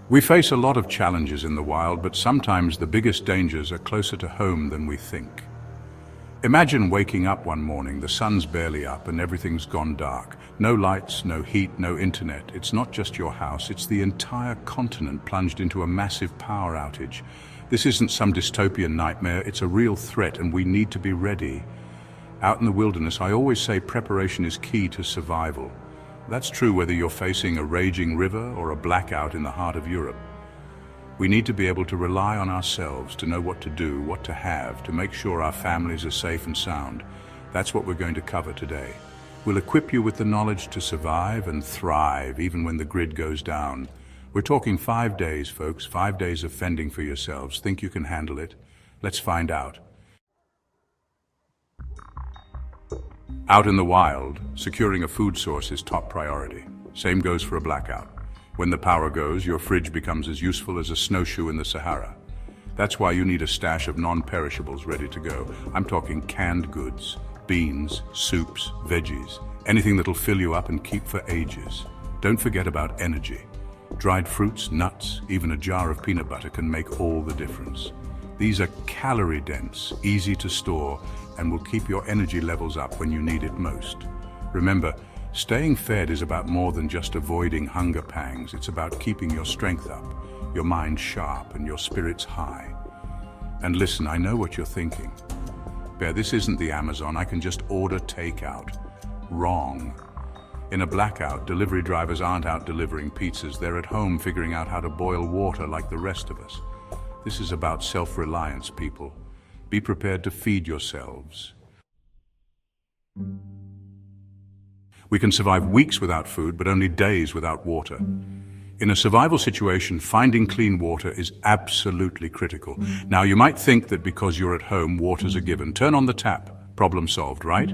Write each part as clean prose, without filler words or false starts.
We face a lot of challenges in the wild, but sometimes the biggest dangers are closer to home than we think. Imagine waking up one morning, the sun's barely up and everything's gone dark. No lights, no heat, no internet. It's not just your house, it's the entire continent plunged into a massive power outage. This isn't some dystopian nightmare, it's a real threat and we need to be ready. Out in the wilderness, I always say preparation is key to survival. That's true whether you're facing a raging river or a blackout in the heart of Europe. We need to be able to rely on ourselves to know what to do, what to have, to make sure our families are safe and sound. That's what we're going to cover today. We'll equip you with the knowledge to survive and thrive even when the grid goes down. We're talking 5 days, folks, 5 days of fending for yourselves. Think you can handle it? Let's find out. Out in the wild, securing a food source is top priority. Same goes for a blackout. When the power goes, your fridge becomes as useful as a snowshoe in the Sahara. That's why you need a stash of non-perishables ready to go. I'm talking canned goods, beans, soups, veggies, anything that'll fill you up and keep for ages. Don't forget about energy. Dried fruits, nuts, even a jar of peanut butter can make all the difference. These are calorie-dense, easy to store, and will keep your energy levels up when you need it most. Remember, staying fed is about more than just avoiding hunger pangs. It's about keeping your strength up, your mind sharp, and your spirits high. And listen, I know what you're thinking. Bear, this isn't the Amazon. I can just order takeout. Wrong. In a blackout, delivery drivers aren't out delivering pizzas. They're at home figuring out how to boil water like the rest of us. This is about self-reliance, people. Be prepared to feed yourselves. We can survive weeks without food, but only days without water. In a survival situation, finding clean water is absolutely critical. Now, you might think that because you're at home, water's a given. Turn on the tap. Problem solved, right?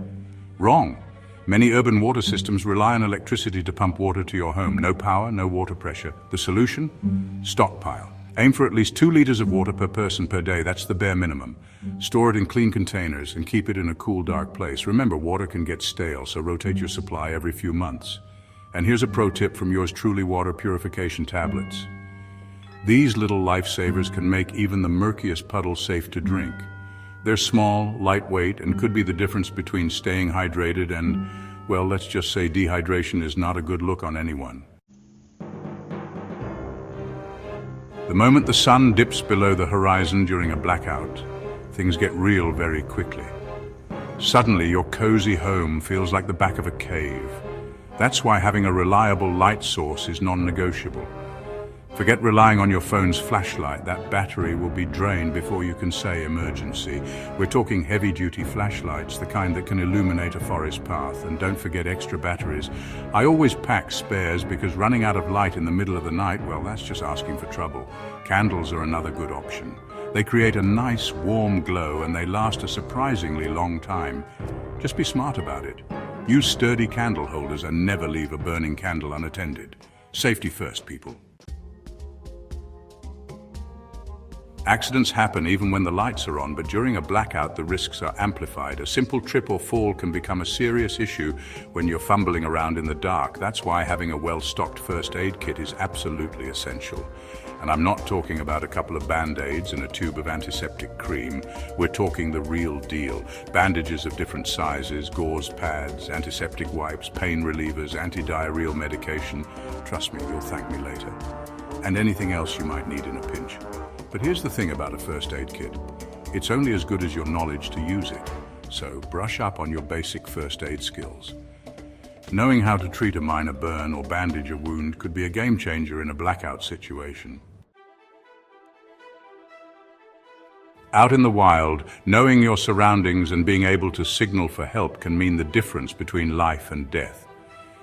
Wrong. Many urban water systems rely on electricity to pump water to your home. No power, no water pressure. The solution? Stockpile. Aim for at least 2 liters of water per person per day. That's the bare minimum. Store it in clean containers and keep it in a cool, dark place. Remember, water can get stale, so rotate your supply every few months. And here's a pro tip from yours truly, water purification tablets. These little lifesavers can make even the murkiest puddle safe to drink. They're small, lightweight, and could be the difference between staying hydrated and, well, let's just say dehydration is not a good look on anyone. The moment the sun dips below the horizon during a blackout, things get real very quickly. Suddenly, your cozy home feels like the back of a cave. That's why having a reliable light source is non-negotiable. Forget relying on your phone's flashlight. That battery will be drained before you can say emergency. We're talking heavy-duty flashlights, the kind that can illuminate a forest path. And don't forget extra batteries. I always pack spares because running out of light in the middle of the night, well, that's just asking for trouble. Candles are another good option. They create a nice, warm glow and they last a surprisingly long time. Just be smart about it. Use sturdy candle holders and never leave a burning candle unattended. Safety first, people. Accidents happen even when the lights are on, but during a blackout the risks are amplified. A simple trip or fall can become a serious issue when you're fumbling around in the dark. That's why having a well-stocked first aid kit is absolutely essential. And I'm not talking about a couple of band-aids and a tube of antiseptic cream. We're talking the real deal. Bandages of different sizes, gauze pads, antiseptic wipes, pain relievers, anti-diarrheal medication. Trust me, you'll thank me later. And anything else you might need in a pinch. But here's the thing about a first aid kit. It's only as good as your knowledge to use it. So brush up on your basic first aid skills. Knowing how to treat a minor burn or bandage a wound could be a game changer in a blackout situation. Out in the wild, knowing your surroundings and being able to signal for help can mean the difference between life and death.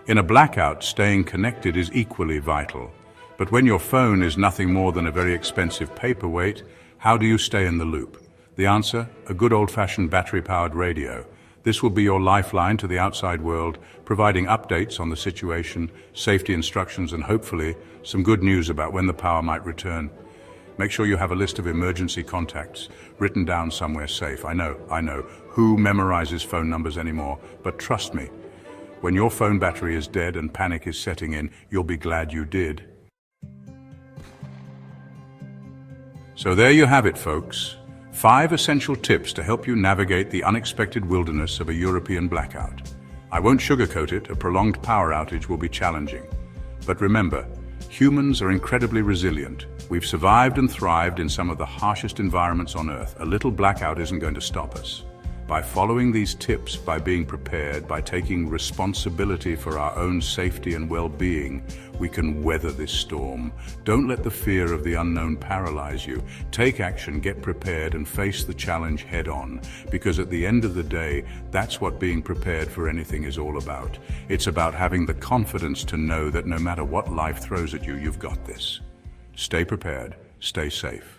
In a blackout, staying connected is equally vital. But when your phone is nothing more than a very expensive paperweight, how do you stay in the loop? The answer? A good old-fashioned battery-powered radio. This will be your lifeline to the outside world, providing updates on the situation, safety instructions, and hopefully some good news about when the power might return. Make sure you have a list of emergency contacts written down somewhere safe. I know. Who memorizes phone numbers anymore? But trust me, when your phone battery is dead and panic is setting in, you'll be glad you did. So there you have it, folks. 5 essential tips to help you navigate the unexpected wilderness of a European blackout. I won't sugarcoat it, a prolonged power outage will be challenging. But remember, humans are incredibly resilient. We've survived and thrived in some of the harshest environments on Earth. A little blackout isn't going to stop us. By following these tips, by being prepared, by taking responsibility for our own safety and well-being, we can weather this storm. Don't let the fear of the unknown paralyze you. Take action, get prepared, and face the challenge head-on. Because at the end of the day, that's what being prepared for anything is all about. It's about having the confidence to know that no matter what life throws at you, you've got this. Stay prepared, stay safe.